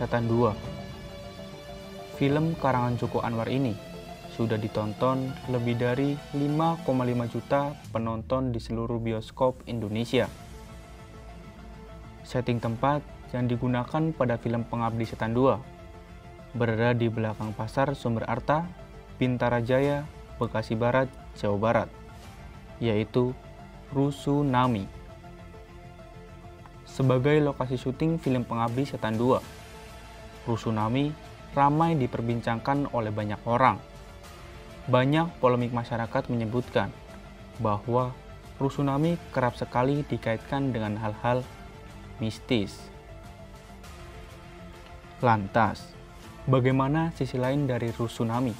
Setan 2. Film karangan Joko Anwar ini sudah ditonton lebih dari 5,5 juta penonton di seluruh bioskop Indonesia. Setting tempat yang digunakan pada film Pengabdi Setan 2 berada di belakang Pasar Sumber Arta, Bintara Jaya, Bekasi Barat, Jawa Barat, yaitu Rusunami. Sebagai lokasi syuting film Pengabdi Setan 2, Rusunami ramai diperbincangkan oleh banyak orang. Banyak polemik masyarakat menyebutkan bahwa Rusunami kerap sekali dikaitkan dengan hal-hal mistis. Lantas, bagaimana sisi lain dari Rusunami?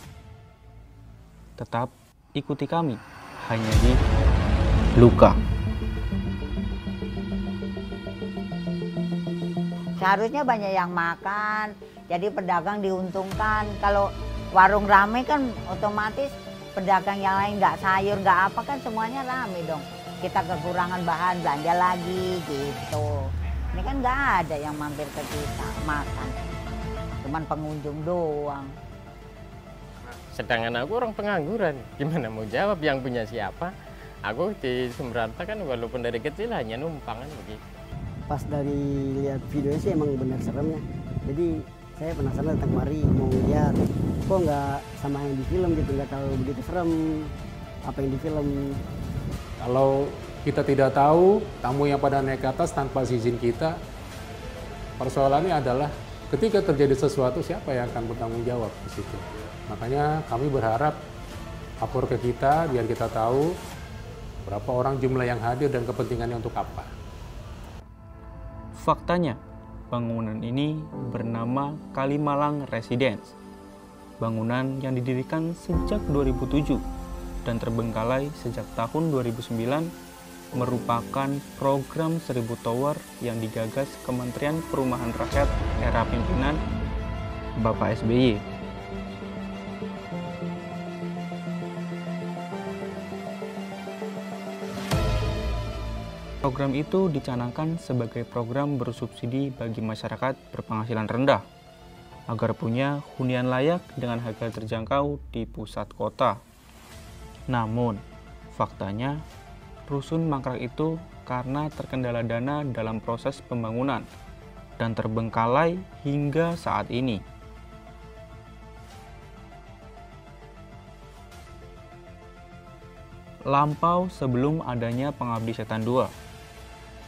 Tetap ikuti kami hanya di Luka. Seharusnya banyak yang makan, jadi pedagang diuntungkan. Kalau warung rame kan otomatis pedagang yang lain nggak sayur, nggak apa kan semuanya rame dong. Kita kekurangan bahan, belanja lagi gitu. Ini kan nggak ada yang mampir ke kita makan, cuman pengunjung doang. Sedangkan aku orang pengangguran, gimana mau jawab yang punya siapa? Aku di Sumber Arta kan walaupun dari kecil hanya numpang kan begitu. Pas dari lihat videonya sih emang benar seremnya. Jadi saya penasaran datang kemari mau lihat kok nggak sama yang di film gitu, nggak tahu begitu serem apa yang di film. Kalau kita tidak tahu tamu yang pada naik ke atas tanpa izin kita, persoalannya adalah ketika terjadi sesuatu siapa yang akan bertanggung jawab di situ. Makanya kami berharap lapor ke kita biar kita tahu berapa orang jumlah yang hadir dan kepentingannya untuk apa. Faktanya, bangunan ini bernama Kalimalang Residence. Bangunan yang didirikan sejak 2007 dan terbengkalai sejak tahun 2009 merupakan program 1000 Tower yang digagas Kementerian Perumahan Rakyat era pimpinan Bapak SBY. Program itu dicanangkan sebagai program bersubsidi bagi masyarakat berpenghasilan rendah, agar punya hunian layak dengan harga terjangkau di pusat kota. Namun, faktanya, rusun mangkrak itu karena terkendala dana dalam proses pembangunan dan terbengkalai hingga saat ini. Lampau sebelum adanya Pengabdi Setan 2,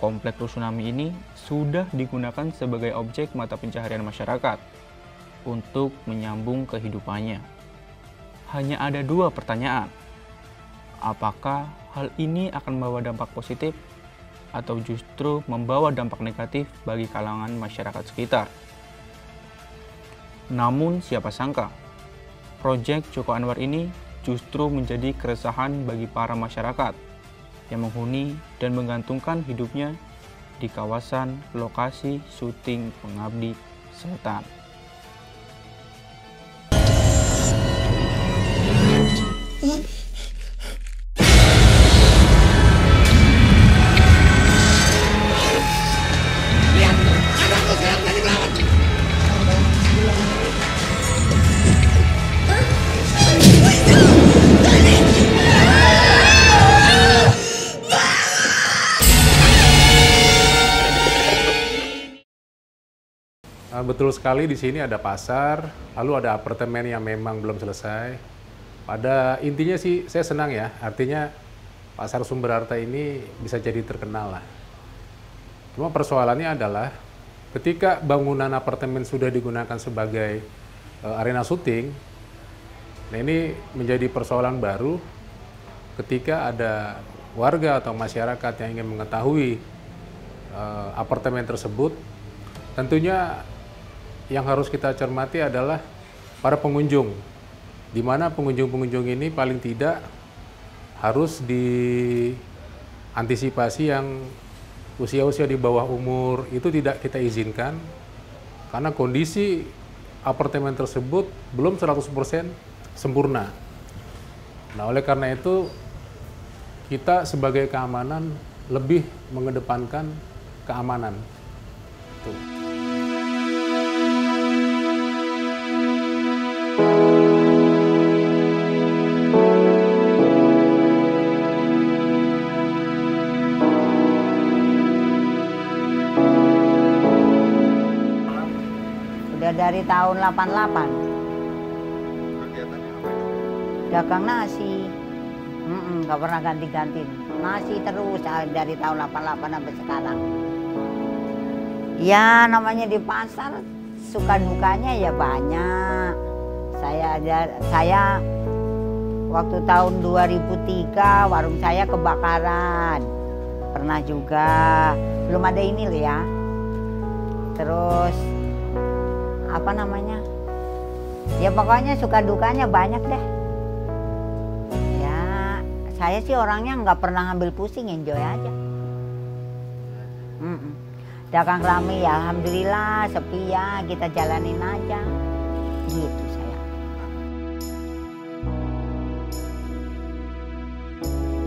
komplek Rusunami ini sudah digunakan sebagai objek mata pencaharian masyarakat untuk menyambung kehidupannya. Hanya ada dua pertanyaan. Apakah hal ini akan membawa dampak positif atau justru membawa dampak negatif bagi kalangan masyarakat sekitar? Namun siapa sangka, proyek Joko Anwar ini justru menjadi keresahan bagi para masyarakat yang menghuni dan menggantungkan hidupnya di kawasan lokasi syuting Pengabdi Setan. Betul sekali, di sini ada pasar, lalu ada apartemen yang memang belum selesai. Pada intinya sih saya senang ya, artinya Pasar Sumber Arta ini bisa jadi terkenal lah. Cuma persoalannya adalah ketika bangunan apartemen sudah digunakan sebagai arena syuting, nah ini menjadi persoalan baru ketika ada warga atau masyarakat yang ingin mengetahui apartemen tersebut. Tentunya yang harus kita cermati adalah para pengunjung, di mana pengunjung-pengunjung ini paling tidak harus diantisipasi yang usia-usia di bawah umur itu tidak kita izinkan, karena kondisi apartemen tersebut belum 100% sempurna. Nah, oleh karena itu kita sebagai keamanan lebih mengedepankan keamanan. Tuh. dari tahun 88. Kegiatannya apa itu? Dagang nasi. Nggak pernah ganti-ganti. Nasi terus dari tahun 88 sampai sekarang. Ya namanya di pasar suka dukanya ya banyak. Saya waktu tahun 2003 warung saya kebakaran. Pernah juga. Belum ada ini loh ya. Terus apa namanya? Ya pokoknya suka dukanya banyak deh. Ya saya sih orangnya nggak pernah ngambil pusing, enjoy aja. Dagang rame ya alhamdulillah, sepi ya kita jalanin aja. Gitu saya.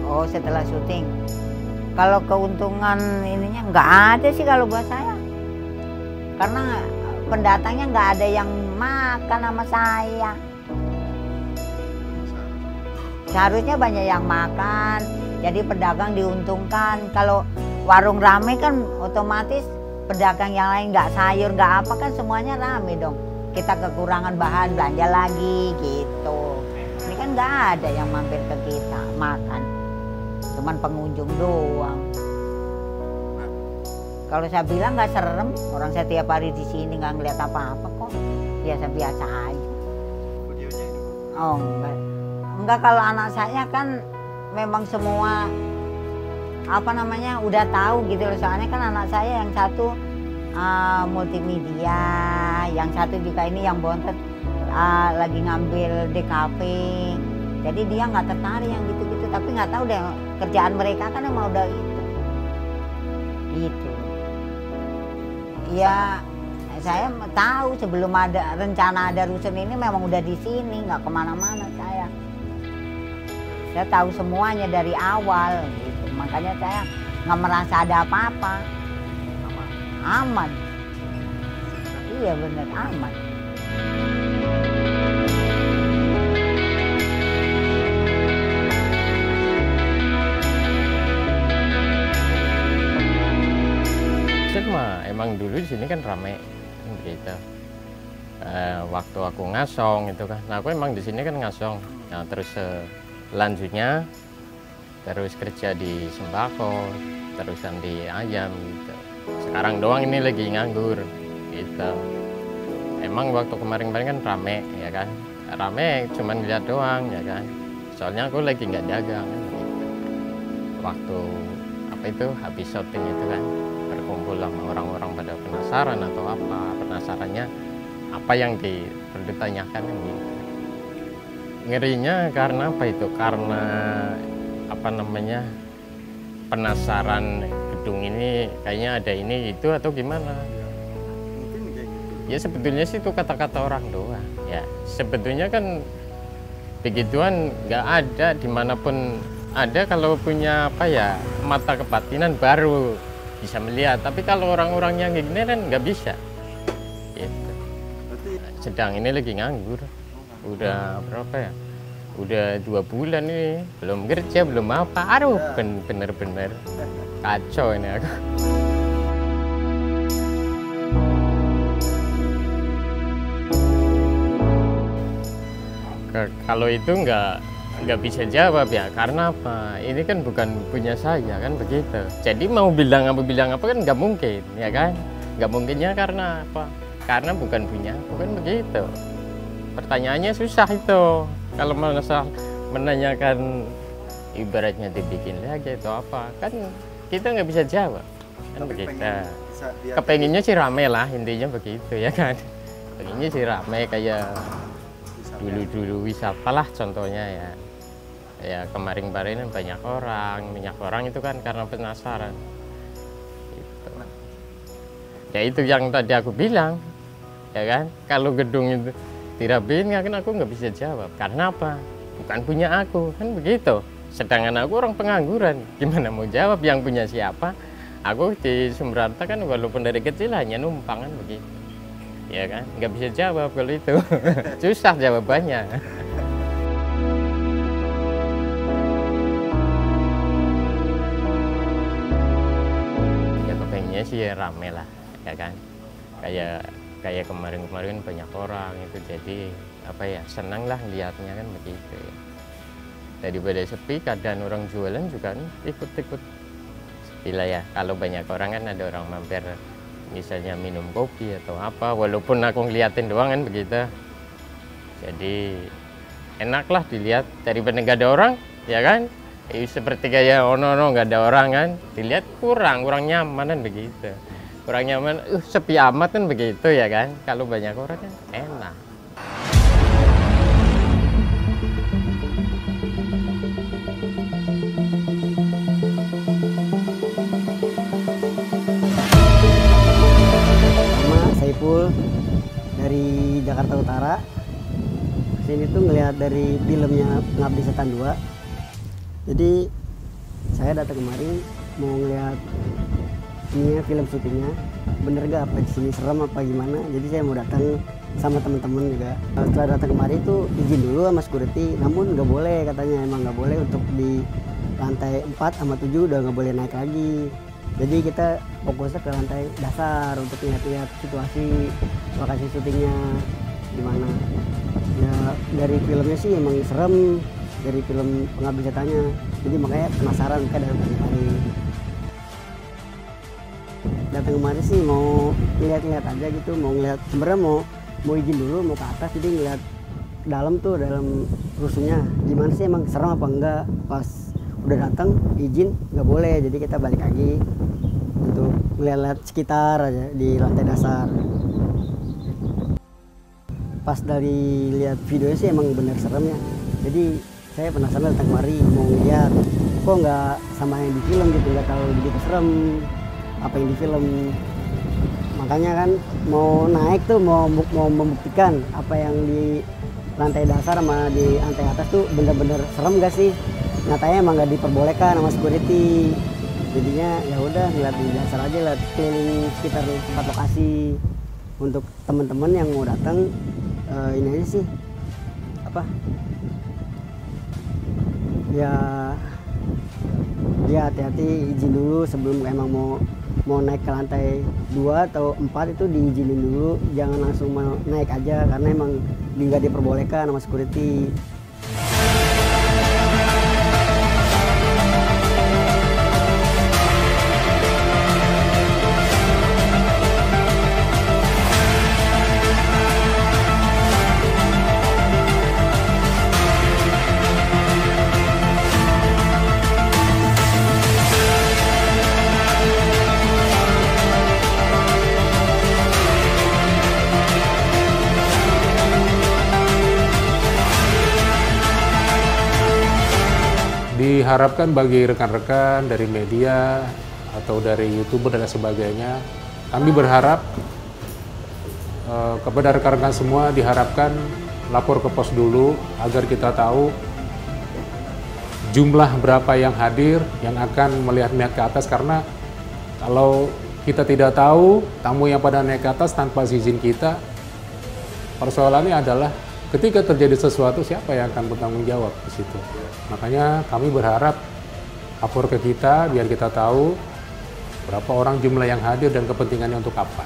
Oh setelah syuting. Kalau keuntungan ininya nggak ada sih kalau buat saya. Karena pendatangnya nggak ada yang makan sama saya. Seharusnya banyak yang makan, jadi pedagang diuntungkan. Kalau warung rame kan otomatis pedagang yang lain nggak sayur, nggak apa kan semuanya rame dong. Kita kekurangan bahan, belanja lagi gitu. Ini kan nggak ada yang mampir ke kita makan. Cuman pengunjung doang. Kalau saya bilang nggak serem, orang saya tiap hari di sini nggak ngeliat apa-apa kok. Biasa-biasa aja. Videonya ini? Oh enggak. Enggak, kalau anak saya kan memang semua apa namanya udah tahu gitu loh. Soalnya kan anak saya yang satu multimedia, yang satu juga ini yang bontot lagi ngambil DKP. Jadi dia nggak tertarik yang gitu-gitu, tapi nggak tahu deh kerjaan mereka kan emang udah itu. Gitu. Ya saya tahu sebelum ada rencana ada rusun ini memang udah di sini, nggak kemana-mana saya. Saya tahu semuanya dari awal, gitu. Makanya saya nggak merasa ada apa-apa. Aman. Iya bener aman. Emang dulu di sini kan rame gitu. Waktu aku ngasong itu kan, nah aku emang di sini kan ngasong. Nah terus selanjutnya terus kerja di sembako, terusan di ayam gitu. Sekarang doang ini lagi nganggur gitu. Emang waktu kemarin-kemarin kan rame ya kan, rame cuman lihat doang ya kan. Soalnya aku lagi nggak dagang kan gitu. Waktu apa itu habis syuting itu kan berkumpul sama orang-orang pada penasaran atau apa, penasarannya apa yang dipertanyakan gitu. Ngerinya karena apa itu, karena apa namanya penasaran gedung ini kayaknya ada ini itu atau gimana. Mungkin kayak gitu. Ya sebetulnya sih itu kata-kata orang doang ya, sebetulnya kan begituan nggak ada dimanapun ada. Kalau punya apa ya mata kebatinan baru bisa melihat, tapi kalau orang-orang yang gini kan nggak bisa gitu. Sedang ini lagi nganggur udah berapa ya, udah 2 bulan ini belum kerja belum apa. Aduh bener-bener kacau ini aku. Kalau itu nggak bisa jawab ya, karena apa? Ini kan bukan punya saya kan begitu. Jadi mau bilang apa kan nggak mungkin ya kan? Nggak mungkinnya karena apa? Karena bukan punya aku kan begitu. Pertanyaannya susah itu. Kalau menanyakan ibaratnya dibikin lagi atau apa, kan kita nggak bisa jawab kan begitu. Kepenginnya sih rame lah intinya begitu ya kan? Pengennya sih rame kayak dulu wisata lah contohnya ya. Ya kemarin-kemarin banyak orang itu kan karena penasaran gitu. Ya itu yang tadi aku bilang ya kan, kalau gedung itu dirapiin kan aku nggak bisa jawab karena apa, bukan punya aku kan begitu. Sedangkan aku orang pengangguran, gimana mau jawab yang punya siapa. Aku di Sumberarta kan walaupun dari kecil hanya numpang kan begitu ya kan, nggak bisa jawab kalau itu. Susah jawabannya. Ya kepengennya sih ya rame lah ya kan, kayak kayak kemarin-kemarin banyak orang itu, jadi apa ya, senang lah lihatnya kan begitu ya. Daripada sepi, kadang orang jualan juga kan ikut-ikut sepi lah ya. Kalau banyak orang kan ada orang mampir misalnya minum kopi atau apa, walaupun aku ngeliatin doang kan begitu. Jadi enak lah dilihat daripada nggak ada orang ya kan. Seperti kayak nggak ada orang kan, dilihat kurang nyaman kan begitu. Kurang nyaman, sepi amat kan begitu ya kan. Kalau banyak orang kan enak. Nama Saiful dari Jakarta Utara. Sini tuh ngelihat dari filmnya Pengabdi Setan 2. Jadi saya datang kemari mau ngelihat ini film syutingnya, bener gak apa di sini serem apa gimana. Jadi saya mau datang sama teman-teman juga. Setelah datang kemari itu izin dulu sama security, namun nggak boleh katanya, emang nggak boleh untuk di lantai 4 sama 7 udah nggak boleh naik lagi. Jadi kita fokusnya ke lantai dasar untuk lihat-lihat situasi lokasi syutingnya gimana. Ya dari filmnya sih emang serem, dari film Pengabdi Setannya. Jadi makanya penasaran kan datang kemari. Datang kemari sih mau lihat-lihat aja gitu, mau ngeliat, sebenarnya mau izin dulu mau ke atas, jadi ngeliat dalam tuh, dalam rusuhnya gimana sih, emang serem apa enggak. Pas udah datang izin nggak boleh, jadi kita balik lagi untuk ngeliat sekitar aja di lantai dasar. Pas dari lihat videonya sih emang bener serem ya, jadi saya penasaran datang kemari mau lihat kok nggak sama yang di film gitu, nggak terlalu begitu serem apa yang di film. Makanya kan mau naik tuh, mau membuktikan apa yang di lantai dasar sama di lantai atas tuh bener-bener serem gak sih. Nyatanya emang nggak diperbolehkan sama security. Jadinya ya udah ngeliat di dasar aja, lihat keliling sekitar tempat lokasi. Untuk teman-teman yang mau datang ini aja sih apa ya, hati-hati, izin dulu sebelum emang mau naik ke lantai 2 atau 4 itu diizinin dulu, jangan langsung mau naik aja karena emang nggak diperbolehkan sama security. Diharapkan bagi rekan-rekan dari media atau dari YouTuber dan sebagainya, kami berharap kepada rekan-rekan semua diharapkan lapor ke pos dulu agar kita tahu jumlah berapa yang hadir yang akan melihat ke atas, karena kalau kita tidak tahu tamu yang pada naik ke atas tanpa izin kita, persoalannya adalah ketika terjadi sesuatu siapa yang akan bertanggung jawab di situ. Makanya kami berharap lapor ke kita biar kita tahu berapa orang jumlah yang hadir dan kepentingannya untuk apa.